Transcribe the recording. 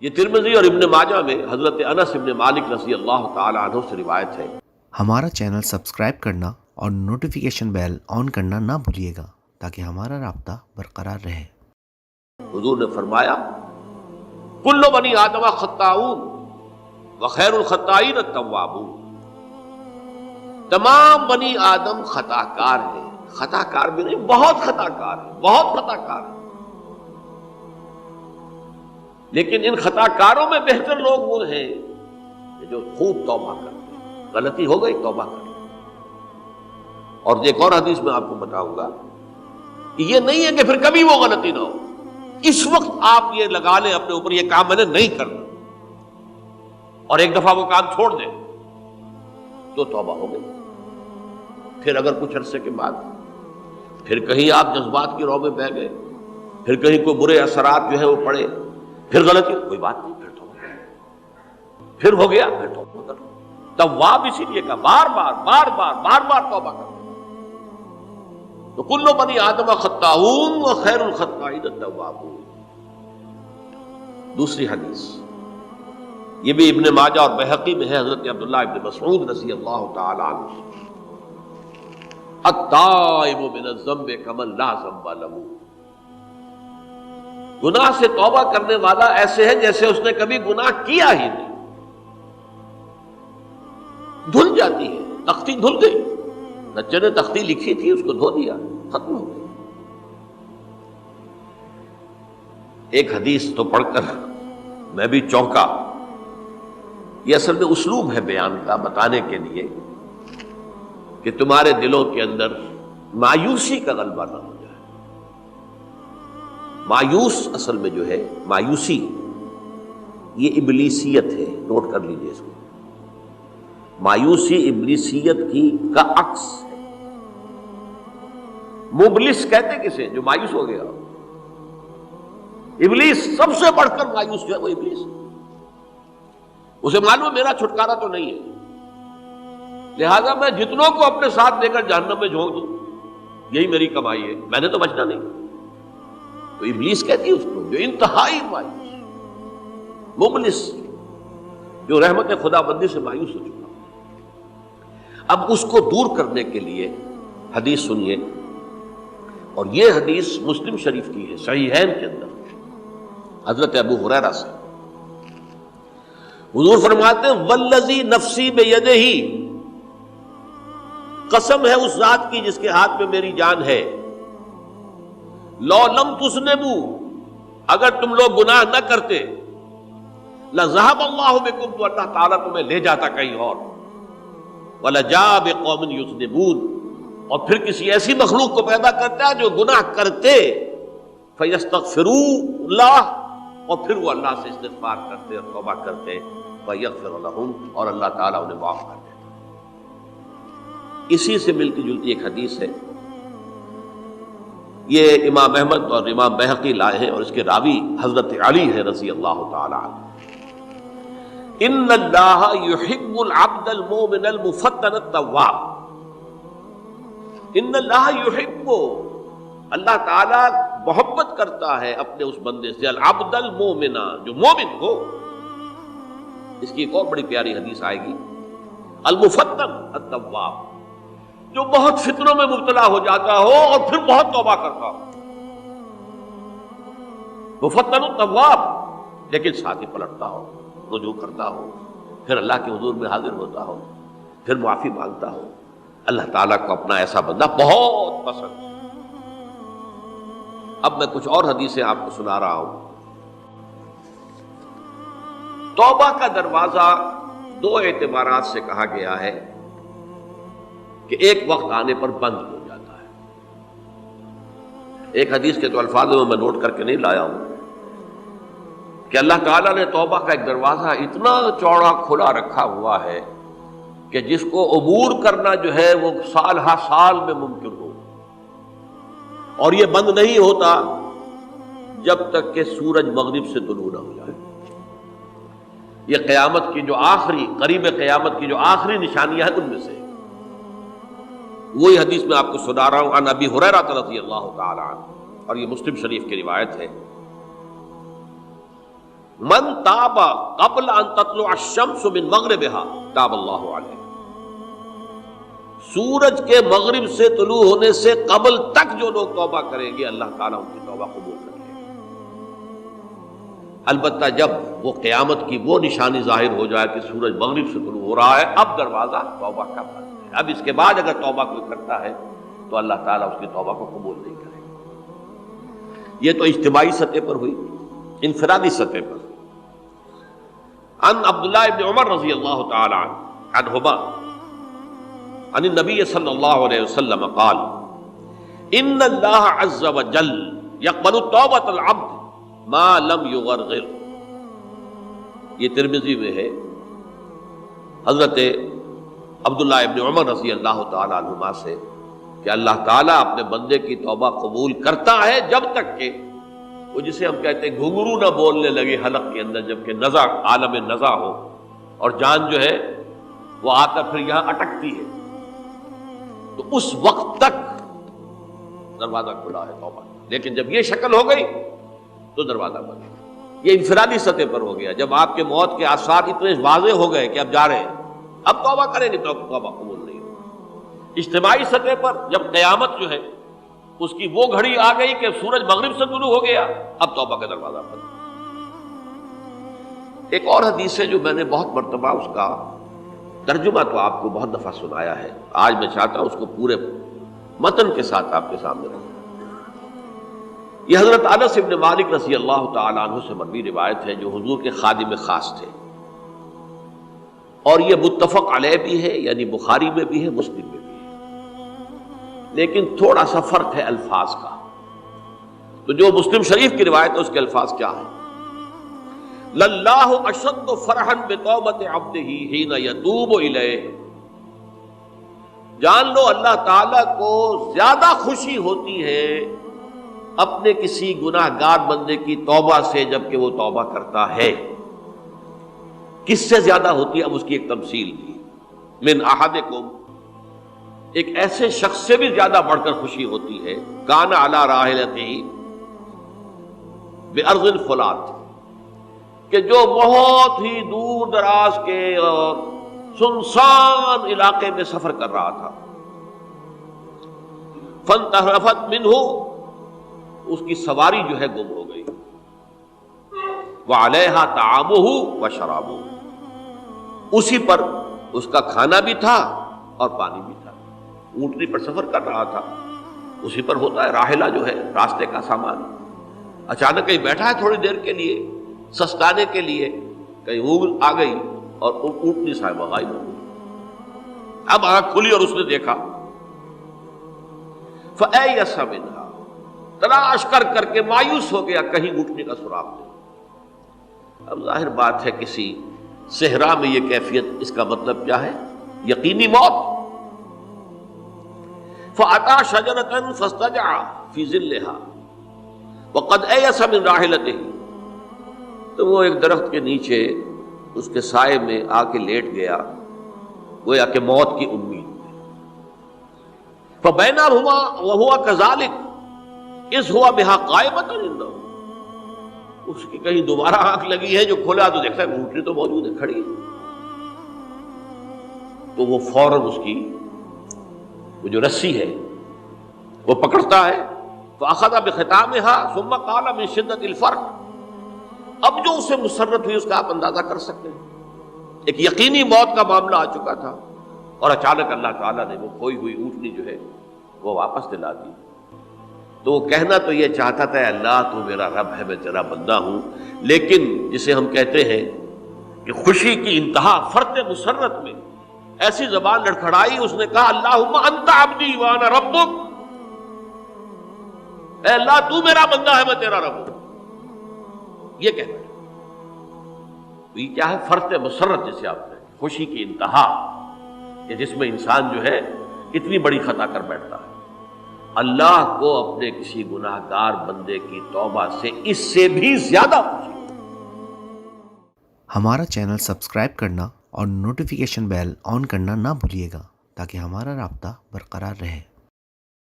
یہ ترمذی اور ابن ماجہ میں حضرت انس ابن مالک رضی اللہ تعالی عنہ سے روایت ہے۔ ہمارا چینل سبسکرائب کرنا اور نوٹیفیکیشن بیل آن کرنا نہ بھولیے گا تاکہ ہمارا رابطہ برقرار رہے۔ حضور نے فرمایا کل بنی آدم خطاؤون وخیر الخطائین التوابون، تمام بنی آدم خطا کار ہیں، خطا کار بھی نہیں، بہت خطا کار ہیں، بہت خطا کار ہیں، لیکن ان خطا کاروں میں بہتر لوگ وہ ہیں جو خوب توبہ کرتے ہیں، غلطی ہو گئی توبہ کر لیں۔ اور ایک اور حدیث میں آپ کو بتاؤں گا کہ یہ نہیں ہے کہ پھر کبھی وہ غلطی نہ ہو، اس وقت آپ یہ لگا لیں اپنے اوپر یہ کام میں نے نہیں کرنا، اور ایک دفعہ وہ کام چھوڑ دیں تو توبہ ہو گئی۔ پھر اگر کچھ عرصے کے بعد پھر کہیں آپ جذبات کی رو میں بہہ گئے، پھر کہیں کوئی برے اثرات جو ہے وہ پڑے، پھر غلطی، کوئی بات نہیں، پھر توبہ، پھر ہو گیا، پھر توبہ کرو۔ تواب اسی لیے کہا بار بار بار بار بار بار توبہ کرو۔ تو کل بنی آدم خطاؤون وخیر الخطائین التوابون۔ دوسری حدیث یہ بھی ابن ماجہ اور بہقی میں ہے، حضرت عبداللہ ابن مسعود رضی اللہ تعالی عنہ، التائب من الذنب کمن لا ذنب له، گناہ سے توبہ کرنے والا ایسے ہے جیسے اس نے کبھی گناہ کیا ہی نہیں۔ دھل جاتی ہے، تختی دھل گئی، بچے نے تختی لکھی تھی اس کو دھو دیا، ختم ہو گئی۔ ایک حدیث تو پڑھ کر میں بھی چونکا، یہ اصل میں اسلوب ہے بیان کا، بتانے کے لیے کہ تمہارے دلوں کے اندر مایوسی کا غلبہ نہ ہو جائے۔ مایوس اصل میں جو ہے مایوسی یہ ابلیسیت ہے، نوٹ کر لیجئے اس کو۔ مایوسی ابلیسیت کا عکس ہے۔ مبلس کہتے کسے؟ جو مایوس ہو گیا۔ ابلیس سب سے بڑھ کر مایوس جو ہے وہ ابلیس ہے، اسے معلوم میرا چھٹکارا تو نہیں ہے، لہذا میں جتنوں کو اپنے ساتھ لے کر جہنم میں جھونک دوں یہی میری کمائی ہے، میں نے تو بچنا نہیں۔ تو ابلیس کہتی ہے اس کو جو انتہائی مایوس، مبلس، جو رحمت خدا بندی سے مایوس ہو چکا۔ اب اس کو دور کرنے کے لیے حدیث سنیے، اور یہ حدیث مسلم شریف کی ہے، صحیحین کے اندر، حضرت ابو ہریرہ سے۔ حضور فرماتے ہیں والذی نفسی بیدہ، قسم ہے اس ذات کی جس کے ہاتھ میں میری جان ہے، لو لم تذنبوا، اگر تم لوگ گناہ نہ کرتے، لذهب اللہ بکم، تو اللہ تعالیٰ تمہیں لے جاتا کہیں اور، وَلَجَاءَ بِقَوْمٍ يُذْنِبُونَ، اور پھر کسی ایسی مخلوق کو پیدا کرتا ہے جو گناہ کرتے، فَيَسْتَغْفِرُوا اللَّهَ، اور پھر وہ اللہ سے استغفار کرتے اور توبہ کرتے، وَيَغْفِرُ لَهُمْ، اور اللہ تعالیٰ انہیں معاف کر دیتا۔ اسی سے ملتی جلتی ایک حدیث ہے، یہ امام احمد اور امام بہقی لائے ہیں، اور اس کے راوی حضرت علی ہے رضی اللہ تعالی عنہ۔ ان اللہ یحب العبد المؤمن المفتن التواب، ان اللہ یحب، اللہ تعالی محبت کرتا ہے اپنے اس بندے سے، العبد المؤمن، جو مومن ہو۔ اس کی ایک اور بڑی پیاری حدیث آئے گی، المفتن التواب، جو بہت فتنوں میں مبتلا ہو جاتا ہو اور پھر بہت توبہ کرتا ہو، مفتن التواب، لیکن ساتھ ہی پلٹتا ہو، رجوع کرتا ہو، پھر اللہ کے حضور میں حاضر ہوتا ہو، پھر معافی مانگتا ہو۔ اللہ تعالیٰ کو اپنا ایسا بندہ بہت پسند ہے۔ اب میں کچھ اور حدیثیں آپ کو سنا رہا ہوں۔ توبہ کا دروازہ دو اعتبارات سے کہا گیا ہے کہ ایک وقت آنے پر بند ہو جاتا ہے۔ ایک حدیث کے تو الفاظ میں نوٹ کر کے نہیں لایا ہوں کہ اللہ تعالیٰ نے توبہ کا ایک دروازہ اتنا چوڑا کھلا رکھا ہوا ہے کہ جس کو عبور کرنا جو ہے وہ سال ہر سال میں ممکن ہو، اور یہ بند نہیں ہوتا جب تک کہ سورج مغرب سے طلوع نہ ہو جائے۔ یہ قیامت کی جو آخری، قریب قیامت کی جو آخری نشانیاں ہیں ان میں سے وہی حدیث میں آپ کو سنا رہا ہوں، عن ابی ہریرہ رضی اللہ تعالی عنہ، اور یہ مسلم شریف کی روایت ہے۔ من تاب قبل ان تطلع الشمس من مغربها تاب اللہ علیہ، سورج کے مغرب سے طلوع ہونے سے قبل تک جو لوگ توبہ کریں گے اللہ تعالیٰ ان کی توبہ قبول کرے گا۔ البتہ جب وہ قیامت کی وہ نشانی ظاہر ہو جائے کہ سورج مغرب سے طلوع ہو رہا ہے، اب دروازہ توبہ کا بند ہے، اب اس کے بعد اگر توبہ کوئی کرتا ہے تو اللہ تعالیٰ اس کی توبہ کو قبول نہیں کرے گا۔ یہ تو اجتماعی سطح پر ہوئی۔ انفرادی سطح پر عن عبداللہ ابن عمر رضی اللہ تعالی عنہما عن النبی صلی اللہ علیہ وسلم قال ان اللہ عز وجل یقبل توبۃ العبد ما لم یغرغر۔ یہ ترمذی میں ہے، حضرت عبداللہ ابن عمر رضی اللہ تعالی عنہما سے کہ اللہ تعالیٰ اپنے بندے کی توبہ قبول کرتا ہے جب تک کہ وہ جسے ہم کہتے ہیں گھنگرو نہ بولنے لگے حلق کے اندر، جبکہ نزع عالم نزع ہو اور جان جو ہے وہ آ کر پھر یہاں اٹکتی ہے، تو اس وقت تک دروازہ کھلا ہے توبہ۔ لیکن جب یہ شکل ہو گئی تو دروازہ بند ہے۔ یہ انفرادی سطح پر ہو گیا، جب آپ کے موت کے آثار اتنے واضح ہو گئے کہ اب جا رہے ہیں، اب توبہ کریں گے تو توبہ قبول نہیں ہوگی۔ اجتماعی سطح پر جب قیامت جو ہے اس کی وہ گھڑی آ گئی کہ سورج مغرب سے طلوع ہو گیا، اب توبہ کا دروازہ بند۔ ایک اور حدیث ہے جو میں نے بہت مرتبہ اس کا ترجمہ تو آپ کو بہت دفعہ سنایا ہے، آج میں چاہتا ہوں اس کو پورے متن کے ساتھ آپ کے سامنے رکھوں۔ یہ حضرت انس ابن مالک رضی اللہ تعالیٰ عنہ سے مروی روایت ہے، جو حضور کے خادم خاص تھے، اور یہ متفق علیہ بھی ہے، یعنی بخاری میں بھی ہے، مسلم میں بھی ہے، لیکن تھوڑا سا فرق ہے الفاظ کا۔ تو جو مسلم شریف کی روایت ہے اس کے الفاظ کیا ہیں؟ للہ اشد فرحا بتوبۃ عبدہ حین یتوب الیہ۔ جان لو اللہ تعالیٰ کو زیادہ خوشی ہوتی ہے اپنے کسی گناہ گار بندے کی توبہ سے جبکہ وہ توبہ کرتا ہے۔ کس سے زیادہ ہوتی ہے؟ اب اس کی ایک تمثیل دی، من احدکم، ایک ایسے شخص سے بھی زیادہ بڑھ کر خوشی ہوتی ہے، کان علی راحلتہ بارض الفلات، کہ جو بہت ہی دور دراز کے اور سنسان علاقے میں سفر کر رہا تھا، فانتحرفت منہ، اس کی سواری جو ہے گم ہو گئی، وعلیہا طعامہ وشرابہ، اسی پر اس کا کھانا بھی تھا اور پانی بھی تھا، اونٹنی پر سفر کر رہا تھا، اسی پر ہوتا ہے راحلہ جو ہے راستے کا سامان، اچانک کہیں بیٹھا ہے تھوڑی دیر کے لیے سستانے کے لیے، کہیں اونگ آ گئی اور اونٹنی صاحبہ غائب ہو گئی۔ اب آنکھ کھلی اور اس نے دیکھا، فَأَيَّسَ مِنْهَا، تلاش کر کر کے مایوس ہو گیا، کہیں اونٹنی کا سراغ نہیں۔ اب ظاہر بات ہے کسی صحرا میں یہ کیفیت، اس کا مطلب کیا ہے؟ یقینی موت۔ فَأَتَى شَجَرَةً فَاسْتَجَعَ فِي ظِلِّهَا وَقَدْ أَيَسَ مِنْ رَاحِلَتِهِ، تو وہ ایک درخت کے نیچے اس کے سائے میں آ کے لیٹ گیا، گویا کہ موت کی امید۔ فَبَيْنَهُمَا وَهُوَ كَذَلِكَ إِذْ هُوَ بِهَا قَائِمَةٌ عِندَهُ، اس کی کہیں دوبارہ آنکھ لگی ہے، جو کھولا تو دیکھتا ہے اونٹنی تو موجود ہے، کھڑی ہے، تو وہ فوراً اس کی وہ جو رسی ہے وہ پکڑتا ہے، فَأَخَذَ بِخِتَامِهَا ثُمَّ قَالَ مِنْ شِدَّةِ الْفَرْقِ، اب جو اسے مسرت ہوئی اس کا آپ اندازہ کر سکتے ہیں، ایک یقینی موت کا معاملہ آ چکا تھا، اور اچانک اللہ تعالیٰ نے وہ کھوئی ہوئی اونٹنی جو ہے وہ واپس دلا دی۔ تو وہ کہنا تو یہ چاہتا تھا، اللہ تو میرا رب ہے، میں تیرا بندہ ہوں، لیکن جسے ہم کہتے ہیں کہ خوشی کی انتہا فرط مسرت میں ایسی زبان لڑکھڑائی، اس نے کہا اللہم انت عبدی وانا ربک، اے اللہ تو میرا بندہ ہے، میں تیرا رب ہوں، یہ کہنا ہے۔ تو یہ کیا ہے؟ فرط مسرت جسے آپ نے، خوشی کی انتہا، کہ جس میں انسان جو ہے اتنی بڑی خطا کر بیٹھتا ہے۔ اللہ کو اپنے کسی گناہ گار بندے کی توبہ سے اس سے بھی زیادہ خوشی۔ ہمارا چینل سبسکرائب کرنا اور نوٹیفیکیشن بیل آن کرنا نہ بھولیے گا تاکہ ہمارا رابطہ برقرار رہے۔